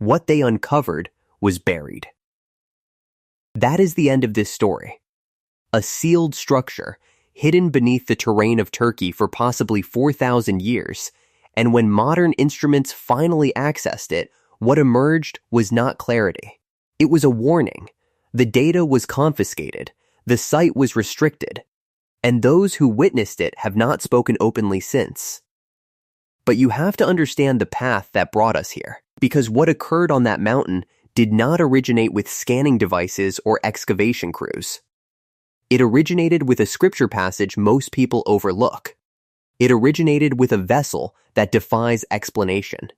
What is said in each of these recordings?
what they uncovered was buried. That is the end of this story. A sealed structure, hidden beneath the terrain of Turkey for possibly 4,000 years, and when modern instruments finally accessed it, what emerged was not clarity. It was a warning. The data was confiscated, the site was restricted, and those who witnessed it have not spoken openly since. But you have to understand the path that brought us here, because what occurred on that mountain did not originate with scanning devices or excavation crews. It originated with a scripture passage most people overlook. It originated with a vessel that defies explanation.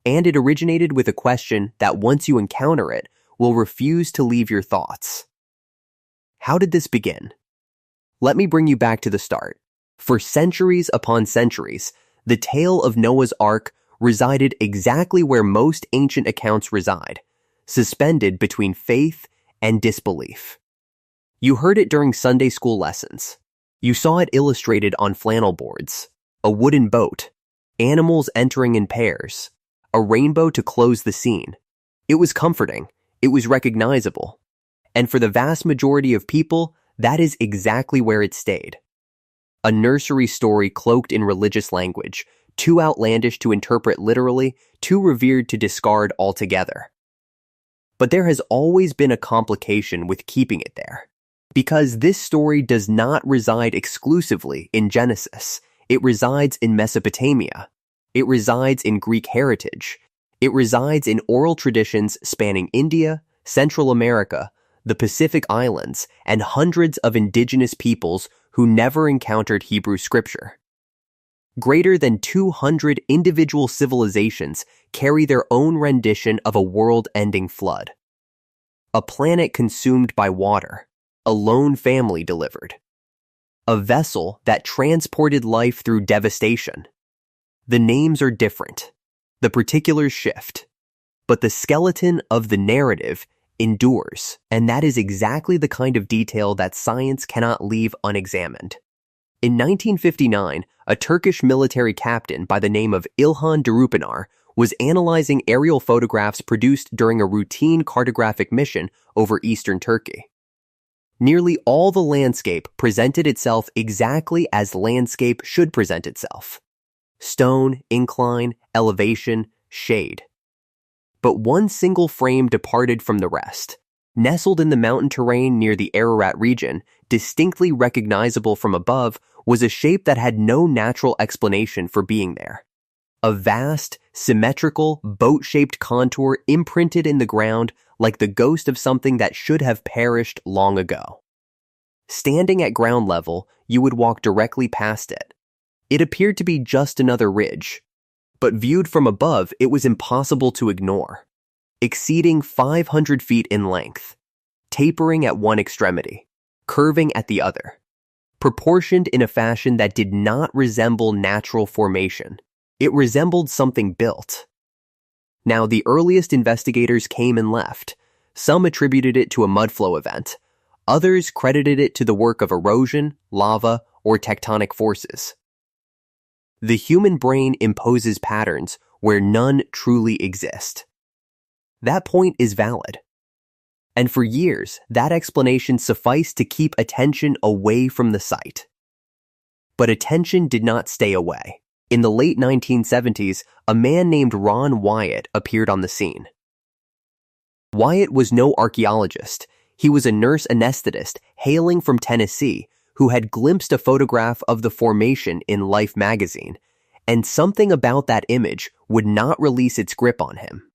And it originated with a question that once you encounter it, will refuse to leave your thoughts. How did this begin? Let me bring you back to the start. For centuries upon centuries, the tale of Noah's Ark resided exactly where most ancient accounts reside, suspended between faith and disbelief. You heard it during Sunday school lessons. You saw it illustrated on flannel boards, a wooden boat, animals entering in pairs, a rainbow to close the scene. It was comforting. It was recognizable. And for the vast majority of people, that is exactly where it stayed. A nursery story cloaked in religious language, too outlandish to interpret literally, too revered to discard altogether. But there has always been a complication with keeping it there. Because this story does not reside exclusively in Genesis. It resides in Mesopotamia. It resides in Greek heritage. It resides in oral traditions spanning India, Central America, the Pacific Islands, and hundreds of indigenous peoples who never encountered Hebrew scripture. Greater than 200 individual civilizations carry their own rendition of a world-ending flood. A planet consumed by water, a lone family delivered. A vessel that transported life through devastation. The names are different, the particulars shift, but the skeleton of the narrative endures, and that is exactly the kind of detail that science cannot leave unexamined. In 1959, a Turkish military captain by the name of İlhan Durupınar was analyzing aerial photographs produced during a routine cartographic mission over eastern Turkey. Nearly all the landscape presented itself exactly as landscape should present itself. Stone, incline, elevation, shade. But one single frame departed from the rest. Nestled in the mountain terrain near the Ararat region, distinctly recognizable from above, was a shape that had no natural explanation for being there. A vast, symmetrical, boat-shaped contour imprinted in the ground like the ghost of something that should have perished long ago. Standing at ground level, you would walk directly past it. It appeared to be just another ridge, but viewed from above, it was impossible to ignore. Exceeding 500 feet in length, tapering at one extremity, curving at the other, proportioned in a fashion that did not resemble natural formation. It resembled something built. Now, the earliest investigators came and left. Some attributed it to a mudflow event. Others credited it to the work of erosion, lava, or tectonic forces. The human brain imposes patterns where none truly exist. That point is valid. And for years, that explanation sufficed to keep attention away from the site. But attention did not stay away. In the late 1970s, a man named Ron Wyatt appeared on the scene. Wyatt was no archaeologist. He was a nurse anesthetist hailing from Tennessee who had glimpsed a photograph of the formation in Life magazine, and something about that image would not release its grip on him.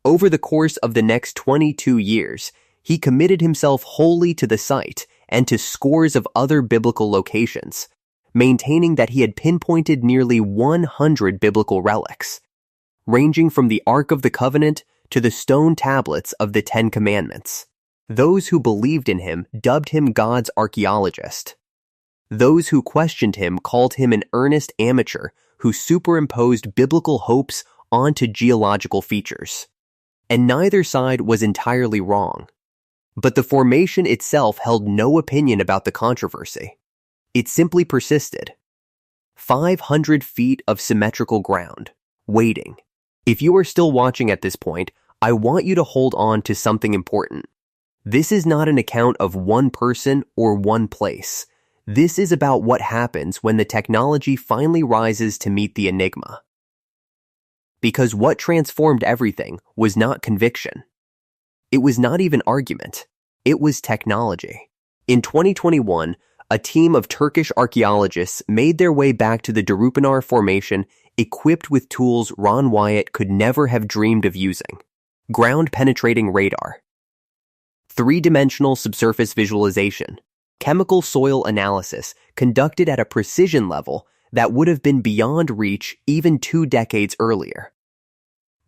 Over the course of the next 22 years, he committed himself wholly to the site and to scores of other biblical locations, maintaining that he had pinpointed nearly 100 biblical relics, ranging from the Ark of the Covenant to the stone tablets of the Ten Commandments. Those who believed in him dubbed him God's archaeologist. Those who questioned him called him an earnest amateur who superimposed biblical hopes onto geological features. And neither side was entirely wrong. But the formation itself held no opinion about the controversy. It simply persisted. 500 feet of symmetrical ground, waiting. If you are still watching at this point, I want you to hold on to something important. This is not an account of one person or one place. This is about what happens when the technology finally rises to meet the enigma. Because what transformed everything was not conviction. It was not even argument. It was technology. In 2021, a team of Turkish archaeologists made their way back to the Darupanar Formation equipped with tools Ron Wyatt could never have dreamed of using. Ground-penetrating radar, three-dimensional subsurface visualization, chemical soil analysis conducted at a precision level that would have been beyond reach even 2 decades earlier.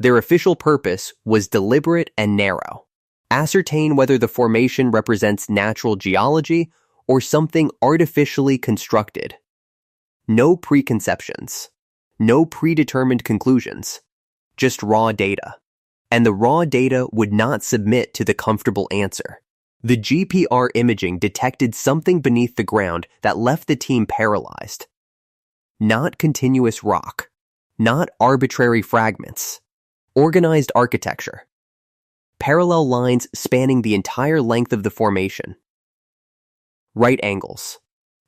Their official purpose was deliberate and narrow. Ascertain whether the formation represents natural geology or something artificially constructed. No preconceptions. No predetermined conclusions. Just raw data. And the raw data would not submit to the comfortable answer. The GPR imaging detected something beneath the ground that left the team paralyzed. Not continuous rock. Not arbitrary fragments. Organized architecture. Parallel lines spanning the entire length of the formation. Right angles.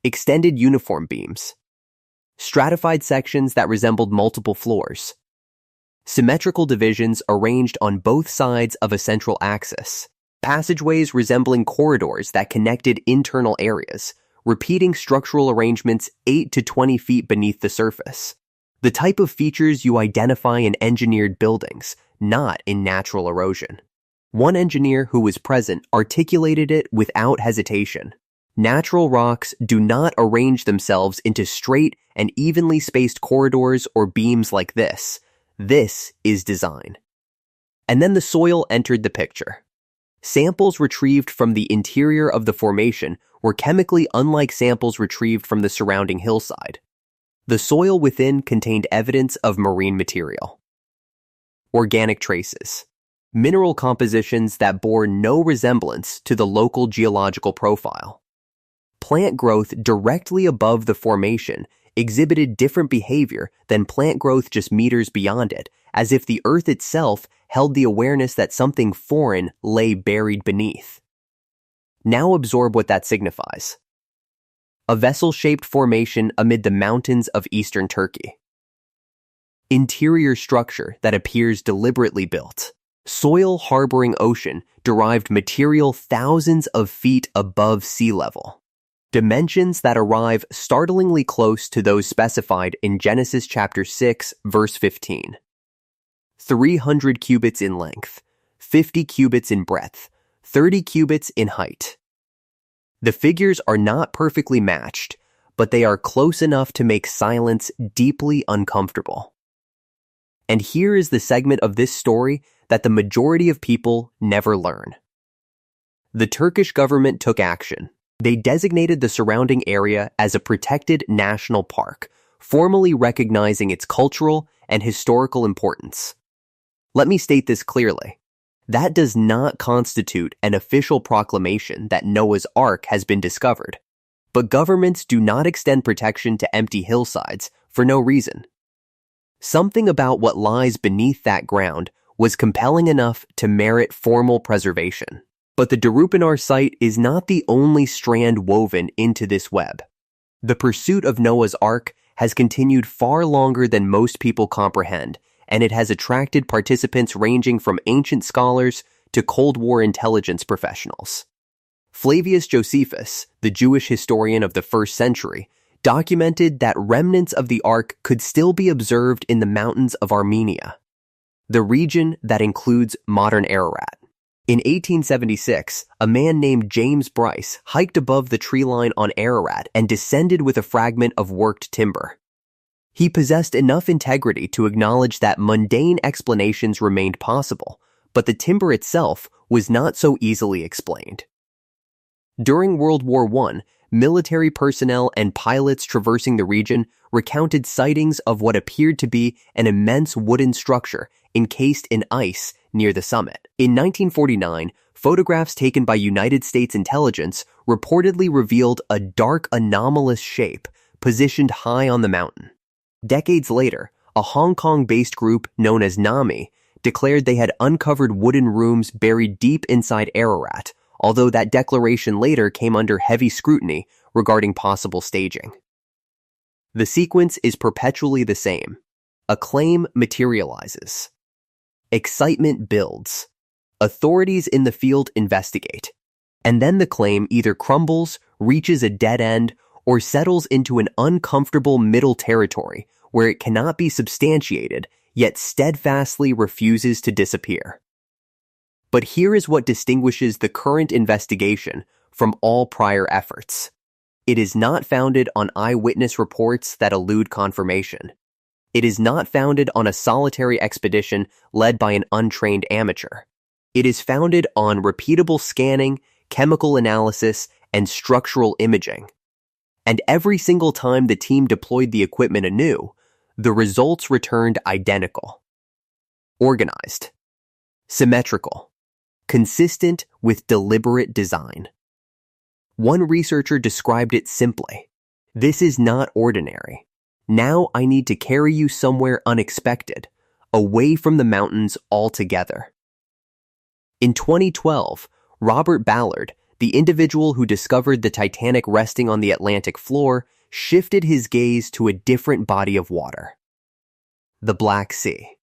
Extended uniform beams. Stratified sections that resembled multiple floors. Symmetrical divisions arranged on both sides of a central axis. Passageways resembling corridors that connected internal areas, repeating structural arrangements 8 to 20 feet beneath the surface. The type of features you identify in engineered buildings, not in natural erosion. One engineer who was present articulated it without hesitation. Natural rocks do not arrange themselves into straight and evenly spaced corridors or beams like this. This is design. And then the soil entered the picture. Samples retrieved from the interior of the formation were chemically unlike samples retrieved from the surrounding hillside. The soil within contained evidence of marine material. Organic traces. Mineral compositions that bore no resemblance to the local geological profile. Plant growth directly above the formation exhibited different behavior than plant growth just meters beyond it, as if the earth itself held the awareness that something foreign lay buried beneath. Now absorb what that signifies. A vessel-shaped formation amid the mountains of eastern Turkey. Interior structure that appears deliberately built. Soil harboring ocean-derived material thousands of feet above sea level. Dimensions that arrive startlingly close to those specified in Genesis chapter 6, verse 15. 300 cubits in length, 50 cubits in breadth, 30 cubits in height. The figures are not perfectly matched, but they are close enough to make silence deeply uncomfortable. And here is the segment of this story that the majority of people never learn. The Turkish government took action. They designated the surrounding area as a protected national park, formally recognizing its cultural and historical importance. Let me state this clearly. That does not constitute an official proclamation that Noah's Ark has been discovered. But governments do not extend protection to empty hillsides for no reason. Something about what lies beneath that ground was compelling enough to merit formal preservation. But the Darupanar site is not the only strand woven into this web. The pursuit of Noah's Ark has continued far longer than most people comprehend, and it has attracted participants ranging from ancient scholars to Cold War intelligence professionals. Flavius Josephus, the Jewish historian of the 1st century, documented that remnants of the Ark could still be observed in the mountains of Armenia, the region that includes modern Ararat. In 1876, a man named James Bryce hiked above the tree line on Ararat and descended with a fragment of worked timber. He possessed enough integrity to acknowledge that mundane explanations remained possible, but the timber itself was not so easily explained. During World War I, military personnel and pilots traversing the region recounted sightings of what appeared to be an immense wooden structure encased in ice near the summit. In 1949, photographs taken by United States intelligence reportedly revealed a dark, anomalous shape positioned high on the mountain. Decades later, a Hong Kong-based group known as NAMI declared they had uncovered wooden rooms buried deep inside Ararat, although that declaration later came under heavy scrutiny regarding possible staging. The sequence is perpetually the same. A claim materializes. Excitement builds. Authorities in the field investigate. And then the claim either crumbles, reaches a dead end, or settles into an uncomfortable middle territory where it cannot be substantiated, yet steadfastly refuses to disappear. But here is what distinguishes the current investigation from all prior efforts. It is not founded on eyewitness reports that elude confirmation. It is not founded on a solitary expedition led by an untrained amateur. It is founded on repeatable scanning, chemical analysis, and structural imaging. And every single time the team deployed the equipment anew, the results returned identical. Organized. Symmetrical. Consistent with deliberate design. One researcher described it simply. This is not ordinary. Now I need to carry you somewhere unexpected, away from the mountains altogether. In 2012, Robert Ballard, the individual who discovered the Titanic resting on the Atlantic floor, shifted his gaze to a different body of water. The Black Sea.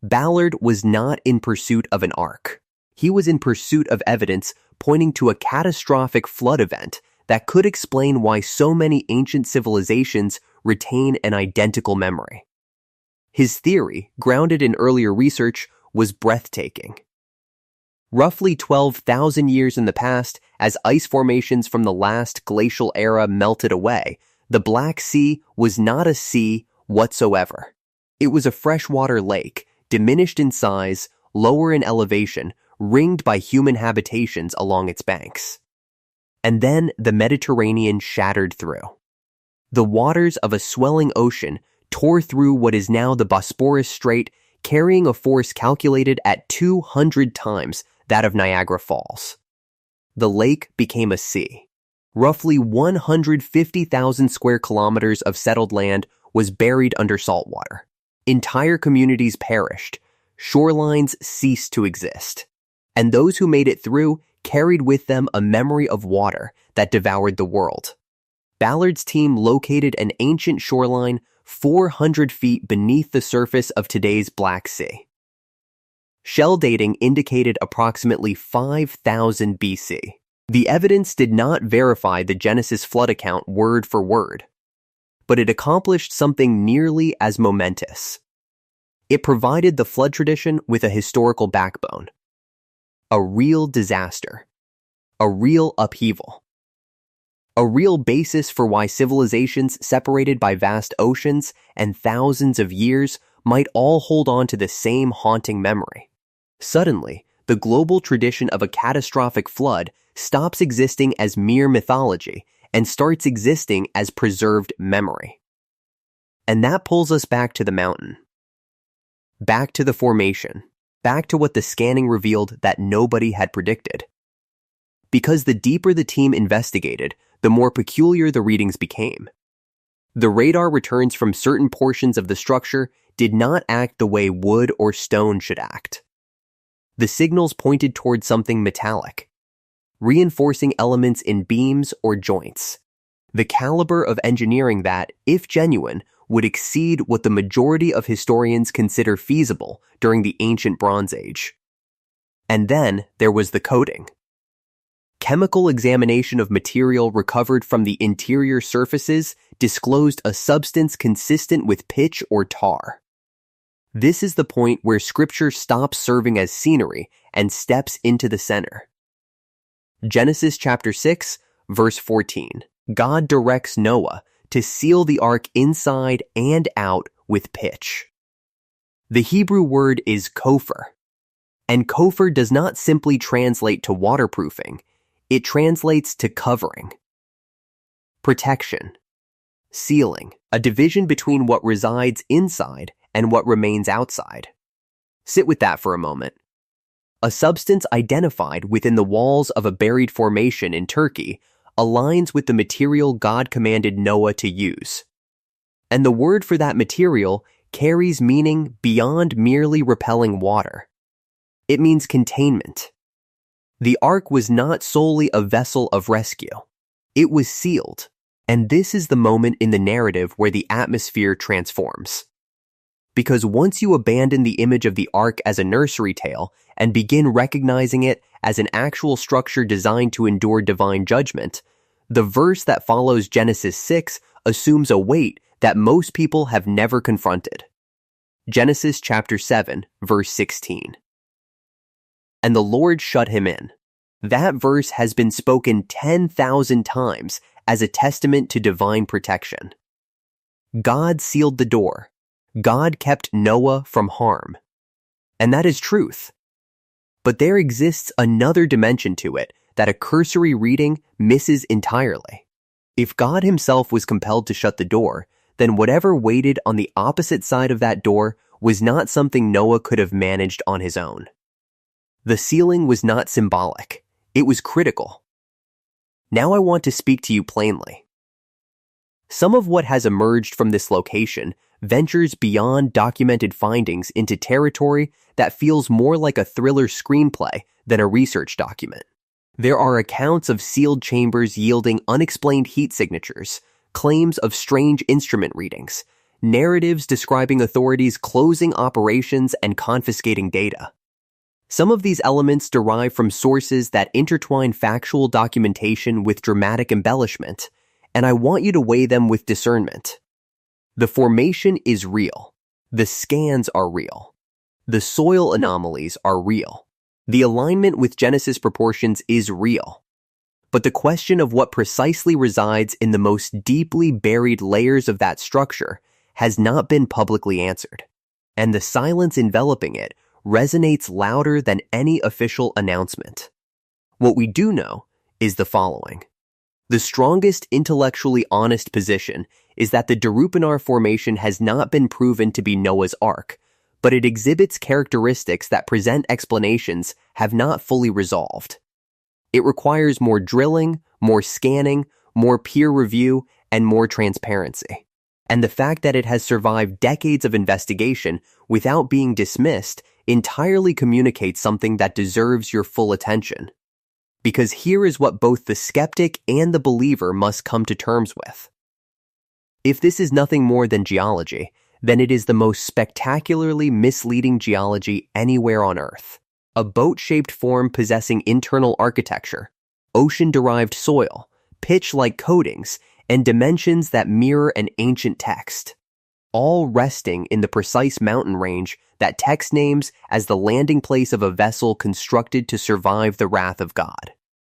Ballard was not in pursuit of an ark. He was in pursuit of evidence pointing to a catastrophic flood event that could explain why so many ancient civilizations retain an identical memory. His theory, grounded in earlier research, was breathtaking. Roughly 12,000 years in the past, as ice formations from the last glacial era melted away, the Black Sea was not a sea whatsoever. It was a freshwater lake, diminished in size, lower in elevation, ringed by human habitations along its banks. And then the Mediterranean shattered through. The waters of a swelling ocean tore through what is now the Bosporus Strait, carrying a force calculated at 200 times that of Niagara Falls. The lake became a sea. Roughly 150,000 square kilometers of settled land was buried under salt water. Entire communities perished. Shorelines ceased to exist. And those who made it through carried with them a memory of water that devoured the world. Ballard's team located an ancient shoreline 400 feet beneath the surface of today's Black Sea. Shell dating indicated approximately 5,000 BC. The evidence did not verify the Genesis flood account word for word, but it accomplished something nearly as momentous. It provided the flood tradition with a historical backbone. A real disaster. A real upheaval. A real basis for why civilizations separated by vast oceans and thousands of years might all hold on to the same haunting memory. Suddenly, the global tradition of a catastrophic flood stops existing as mere mythology and starts existing as preserved memory. And that pulls us back to the mountain. Back to the formation. Back to what the scanning revealed that nobody had predicted. Because the deeper the team investigated, the more peculiar the readings became. The radar returns from certain portions of the structure did not act the way wood or stone should act. The signals pointed toward something metallic, reinforcing elements in beams or joints. The caliber of engineering that, if genuine, would exceed what the majority of historians consider feasible during the ancient Bronze Age. And then there was the coating. Chemical examination of material recovered from the interior surfaces disclosed a substance consistent with pitch or tar. This is the point where scripture stops serving as scenery and steps into the center. Genesis chapter 6, verse 14. God directs Noah to seal the ark inside and out with pitch. The Hebrew word is kopher, and kopher does not simply translate to waterproofing, it translates to covering. Protection. Sealing, a division between what resides inside and what remains outside. Sit with that for a moment. A substance identified within the walls of a buried formation in Turkey aligns with the material God commanded Noah to use. And the word for that material carries meaning beyond merely repelling water. It means containment. The ark was not solely a vessel of rescue. It was sealed, and this is the moment in the narrative where the atmosphere transforms. Because once you abandon the image of the ark as a nursery tale and begin recognizing it as an actual structure designed to endure divine judgment, the verse that follows Genesis 6 assumes a weight that most people have never confronted. Genesis chapter 7, verse 16. And the Lord shut him in. That verse has been spoken 10,000 times as a testament to divine protection. God sealed the door. God kept Noah from harm. And that is truth. But there exists another dimension to it that a cursory reading misses entirely. If God himself was compelled to shut the door, then whatever waited on the opposite side of that door was not something Noah could have managed on his own. The sealing was not symbolic. It was critical. Now I want to speak to you plainly. Some of what has emerged from this location ventures beyond documented findings into territory that feels more like a thriller screenplay than a research document. There are accounts of sealed chambers yielding unexplained heat signatures, claims of strange instrument readings, narratives describing authorities closing operations and confiscating data. Some of these elements derive from sources that intertwine factual documentation with dramatic embellishment, and I want you to weigh them with discernment. The formation is real. The scans are real. The soil anomalies are real. The alignment with Genesis proportions is real. But the question of what precisely resides in the most deeply buried layers of that structure has not been publicly answered, and the silence enveloping it resonates louder than any official announcement. What we do know is the following. The strongest intellectually honest position is that the Darupanar formation has not been proven to be Noah's Ark, but it exhibits characteristics that present explanations have not fully resolved. It requires more drilling, more scanning, more peer review, and more transparency. And the fact that it has survived decades of investigation without being dismissed entirely communicates something that deserves your full attention. Because here is what both the skeptic and the believer must come to terms with. If this is nothing more than geology, then it is the most spectacularly misleading geology anywhere on Earth. A boat-shaped form possessing internal architecture, ocean-derived soil, pitch-like coatings, and dimensions that mirror an ancient text, all resting in the precise mountain range that text names as the landing place of a vessel constructed to survive the wrath of God.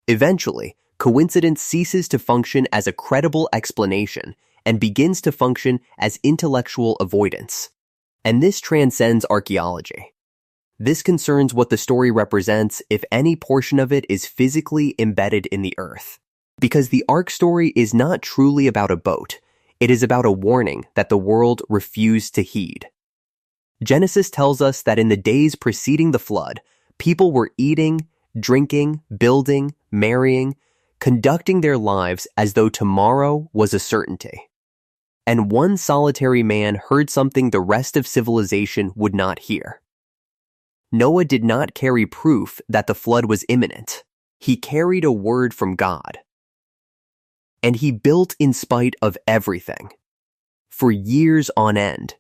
Eventually, coincidence ceases to function as a credible explanation and begins to function as intellectual avoidance. And this transcends archaeology. This concerns what the story represents if any portion of it is physically embedded in the earth. Because the Ark story is not truly about a boat, it is about a warning that the world refused to heed. Genesis tells us that in the days preceding the flood, people were eating, drinking, building, marrying, conducting their lives as though tomorrow was a certainty. And one solitary man heard something the rest of civilization would not hear. Noah did not carry proof that the flood was imminent. He carried a word from God. And he built in spite of everything, for years on end,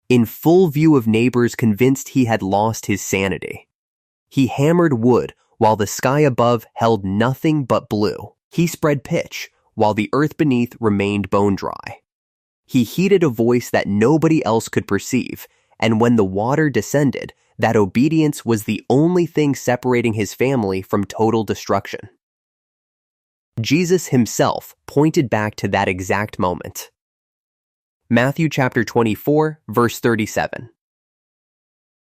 in full view of neighbors convinced he had lost his sanity. He hammered wood while the sky above held nothing but blue. He spread pitch while the earth beneath remained bone dry. He heeded a voice that nobody else could perceive, and when the water descended, that obedience was the only thing separating his family from total destruction. Jesus himself pointed back to that exact moment. Matthew chapter 24, verse 37.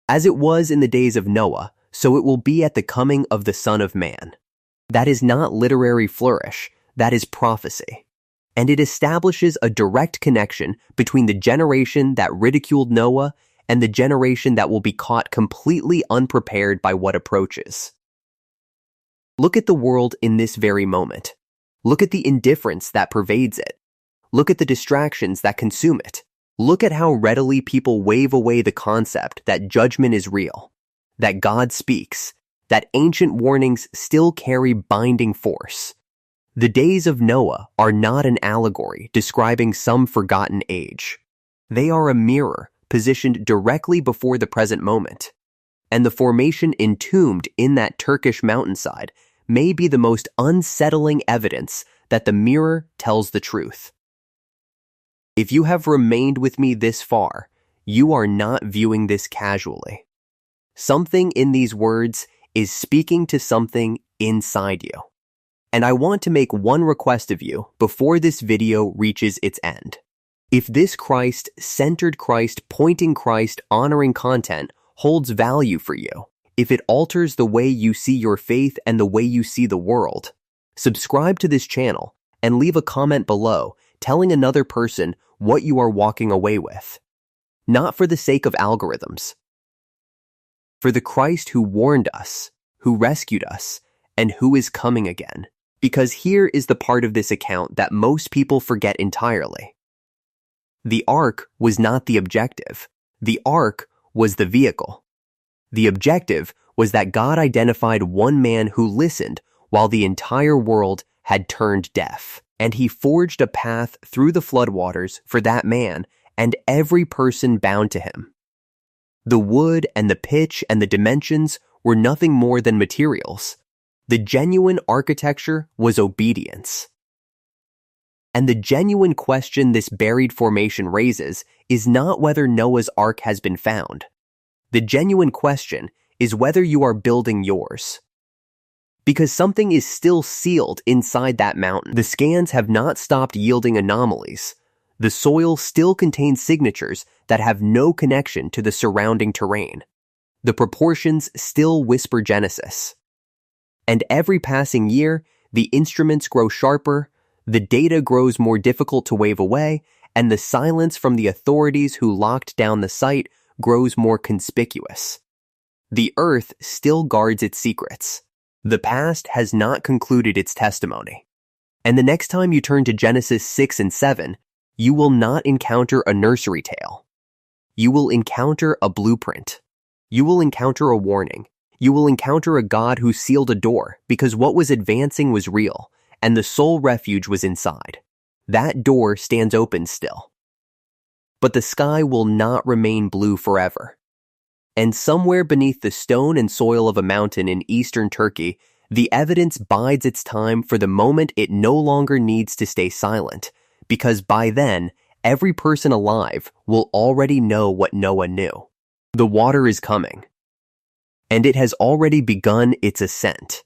As it was in the days of Noah, so it will be at the coming of the Son of Man. That is not literary flourish, that is prophecy. And it establishes a direct connection between the generation that ridiculed Noah and the generation that will be caught completely unprepared by what approaches. Look at the world in this very moment. Look at the indifference that pervades it. Look at the distractions that consume it. Look at how readily people wave away the concept that judgment is real, that God speaks, that ancient warnings still carry binding force. The days of Noah are not an allegory describing some forgotten age. They are a mirror positioned directly before the present moment. And the formation entombed in that Turkish mountainside may be the most unsettling evidence that the mirror tells the truth. If you have remained with me this far, you are not viewing this casually. Something in these words is speaking to something inside you. And I want to make one request of you before this video reaches its end. If this Christ-centered, Christ-pointing, Christ-honoring content holds value for you, if it alters the way you see your faith and the way you see the world, subscribe to this channel and leave a comment below telling another person what you are walking away with. Not for the sake of algorithms. For the Christ who warned us, who rescued us, and who is coming again. Because here is the part of this account that most people forget entirely. The ark was not the objective. The ark was the vehicle. The objective was that God identified one man who listened while the entire world had turned deaf, and he forged a path through the floodwaters for that man and every person bound to him. The wood and the pitch and the dimensions were nothing more than materials. The genuine architecture was obedience. And the genuine question this buried formation raises is not whether Noah's Ark has been found. The genuine question is whether you are building yours. Because something is still sealed inside that mountain. The scans have not stopped yielding anomalies. The soil still contains signatures that have no connection to the surrounding terrain. The proportions still whisper Genesis. And every passing year, the instruments grow sharper, the data grows more difficult to wave away, and the silence from the authorities who locked down the site grows more conspicuous. The earth still guards its secrets. The past has not concluded its testimony. And the next time you turn to Genesis 6 and 7, you will not encounter a nursery tale. You will encounter a blueprint. You will encounter a warning. You will encounter a God who sealed a door because what was advancing was real, and the sole refuge was inside. That door stands open still. But the sky will not remain blue forever. And somewhere beneath the stone and soil of a mountain in eastern Turkey, the evidence bides its time for the moment it no longer needs to stay silent, because by then, every person alive will already know what Noah knew. The water is coming. And it has already begun its ascent.